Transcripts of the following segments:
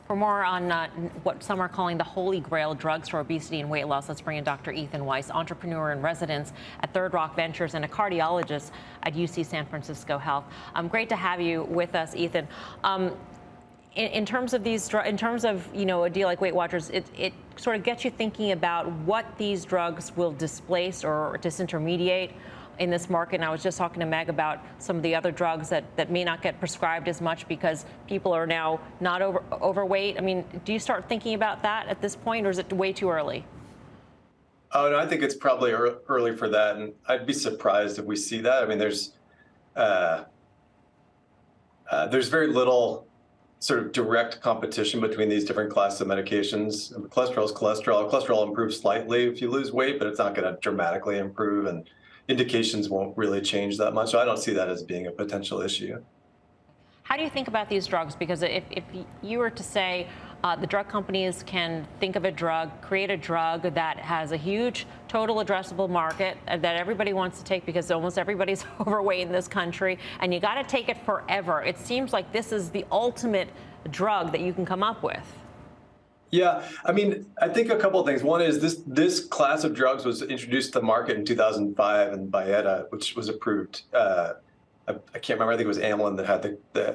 For more on what some are calling the holy grail drugs for obesity and weight loss, let's bring in Dr. Ethan Weiss, entrepreneur in residence at Third Rock Ventures and a cardiologist at UC San Francisco Health. Great to have you with us, Ethan. In terms of these, in terms of a deal like Weight Watchers, it sort of gets you thinking about what these drugs will displace or disintermediate in this market. And I was just talking to Meg about some of the other drugs that may not get prescribed as much because people are now not overweight. I mean, do you start thinking about that at this point, or is it way too early? Oh, no, I think it's probably early for that. And I'd be surprised if we see that. I mean, there's very little sort of direct competition between these different classes of medications. Cholesterol is cholesterol. Cholesterol improves slightly if you lose weight, but it's not going to dramatically improve. And indications won't really change that much. So I don't see that as being a potential issue. How do you think about these drugs? Because if you were to say the drug companies can think of a drug, create a drug that has a huge total addressable market that everybody wants to take because almost everybody's overweight in this country, and you got to take it forever. It seems like this is the ultimate drug that you can come up with. Yeah, I mean, I think a couple of things. One is this class of drugs was introduced to the market in 2005 in Byetta, which was approved. I can't remember. I think it was Amylin that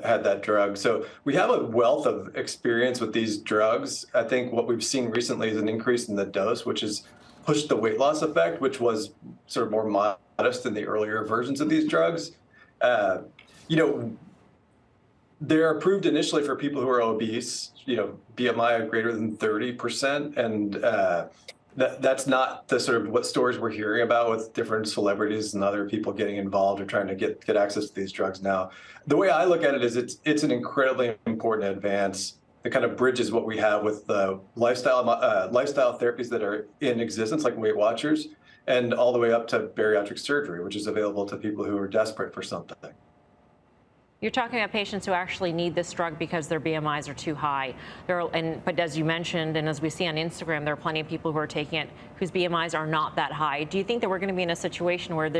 had that drug. So we have a wealth of experience with these drugs. I think what we've seen recently is an increase in the dose, which has pushed the weight loss effect, which was sort of more modest in the earlier versions of these drugs. They're approved initially for people who are obese, BMI of greater than 30%. And that's not the sort of what stories we're hearing about with different celebrities and other people getting involved or trying to get access to these drugs now. The way I look at it is it's an incredibly important advance that kind of bridges what we have with the lifestyle therapies that are in existence, like Weight Watchers, and all the way up to bariatric surgery, which is available to people who are desperate for something. You're talking about patients who actually need this drug because their BMIs are too high. But as you mentioned, and as we see on Instagram, there are plenty of people who are taking it whose BMIs are not that high. Do you think that we're going to be in a situation where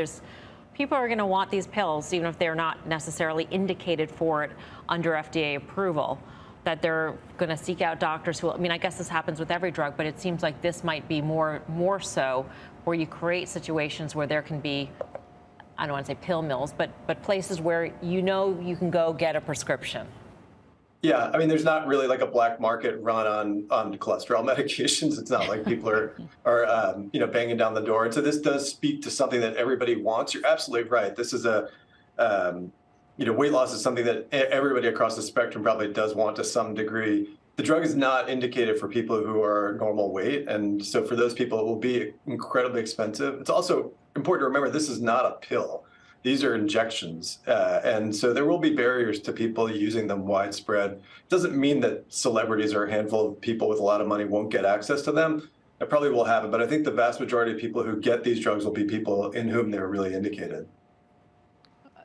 people are going to want these pills, even if they're not necessarily indicated for it under FDA approval, that they're going to seek out doctors who, I mean, I guess this happens with every drug, but it seems like this might be more so, where you create situations where there can be, I don't want to say pill mills, but places where you can go get a prescription. Yeah, I mean, there's not really like a black market run on cholesterol medications. It's not like people are banging down the door. And so this does speak to something that everybody wants. You're absolutely right. This is weight loss is something that everybody across the spectrum probably does want to some degree. The drug is not indicated for people who are normal weight. And so for those people, it will be incredibly expensive. It's also important to remember this is not a pill. These are injections. And so there will be barriers to people using them widespread. It doesn't mean that celebrities or a handful of people with a lot of money won't get access to them. It probably will have it. But I think the vast majority of people who get these drugs will be people in whom they're really indicated.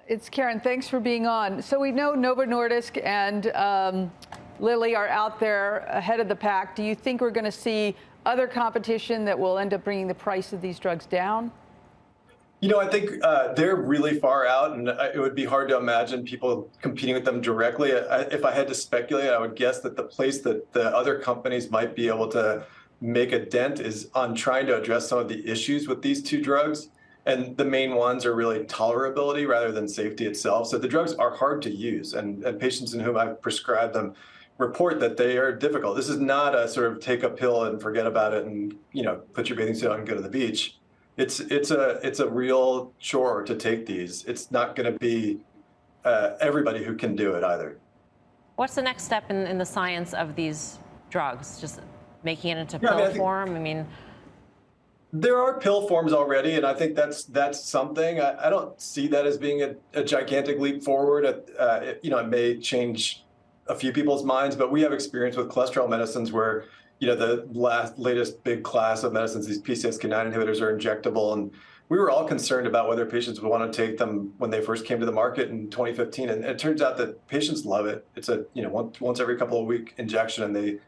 It's Karen. Thanks for being on. So we know Novo Nordisk and Lilly are out there ahead of the pack. Do you think we're going to see other competition that will end up bringing the price of these drugs down? I think they're really far out, and it would be hard to imagine people competing with them directly. If I had to speculate, I would guess that the place that the other companies might be able to make a dent is on trying to address some of the issues with these two drugs. And the main ones are really tolerability rather than safety itself. So the drugs are hard to use, and patients in whom I've prescribed them report that they are difficult. This is not a sort of take a pill and forget about it and put your bathing suit on and go to the beach. It's a real chore to take these. It's not going to be everybody who can do it either. What's the next step in the science of these drugs? Just making it into pill form? I mean, there are pill forms already, and I think that's something. I don't see that as being a gigantic leap forward. It may change a few people's minds, but we have experience with cholesterol medicines where the latest big class of medicines, these PCSK9 inhibitors, are injectable. And we were all concerned about whether patients would want to take them when they first came to the market in 2015. And it turns out that patients love it. It's a once every couple of week injection, and they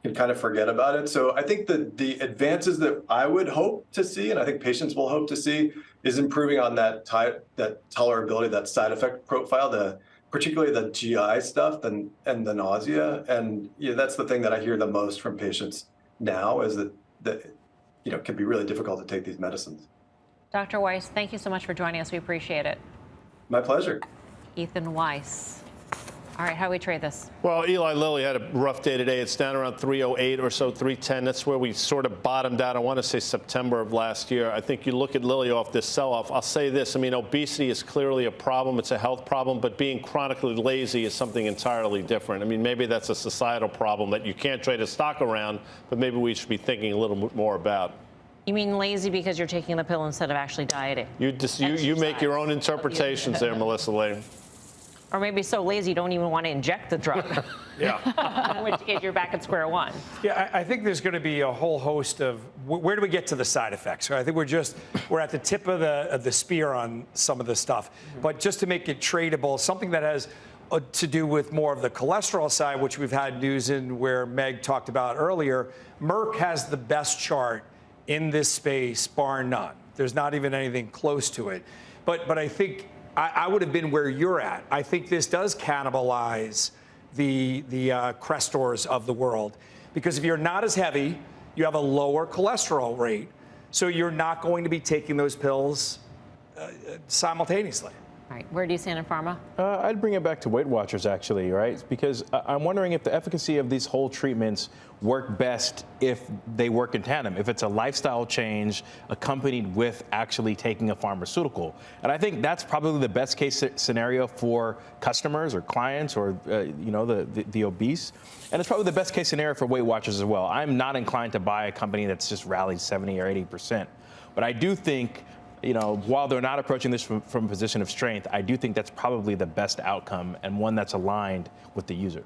can kind of forget about it. So I think that the advances that I would hope to see, and I think patients will hope to see, is improving on that tolerability, that side effect profile, the particularly the GI stuff and the nausea. And that's the thing that I hear the most from patients now is that it can be really difficult to take these medicines. Dr. Weiss, thank you so much for joining us. We appreciate it. My pleasure. Ethan Weiss. All right, how do we trade this? Well, Eli Lilly had a rough day today. It's down around 308 or so, 310. That's where we sort of bottomed out, I want to say September of last year. I think you look at Lilly off this sell-off. I'll say this. I mean, obesity is clearly a problem. It's a health problem. But being chronically lazy is something entirely different. I mean, maybe that's a societal problem that you can't trade a stock around, but maybe we should be thinking a little bit more about. You mean lazy because you're taking the pill instead of actually dieting? You make your own interpretations there, Melissa Lane. Or maybe so lazy you don't even want to inject the drug. Yeah. In which case you're back at square one. Yeah, I think there's going to be a whole host of where do we get to the side effects? I think we're at the tip of the spear on some of this stuff. But just to make it tradable, something that has to do with more of the cholesterol side, which we've had news in where Meg talked about earlier, Merck has the best chart in this space, bar none. There's not even anything close to it. But I think I would have been where you're at. I think this does cannibalize the Crestors of the world, because if you're not as heavy, you have a lower cholesterol rate, so you're not going to be taking those pills simultaneously. All right, where do you stand in pharma? I'd bring it back to Weight Watchers, actually, right? Because I'm wondering if the efficacy of these whole treatments work best if they work in tandem, if it's a lifestyle change accompanied with actually taking a pharmaceutical. And I think that's probably the best case scenario for customers or clients or, the obese. And it's probably the best case scenario for Weight Watchers as well. I'm not inclined to buy a company that's just rallied 70 or 80%. But I do think, while they're not approaching this from a position of strength, I do think that's probably the best outcome and one that's aligned with the user.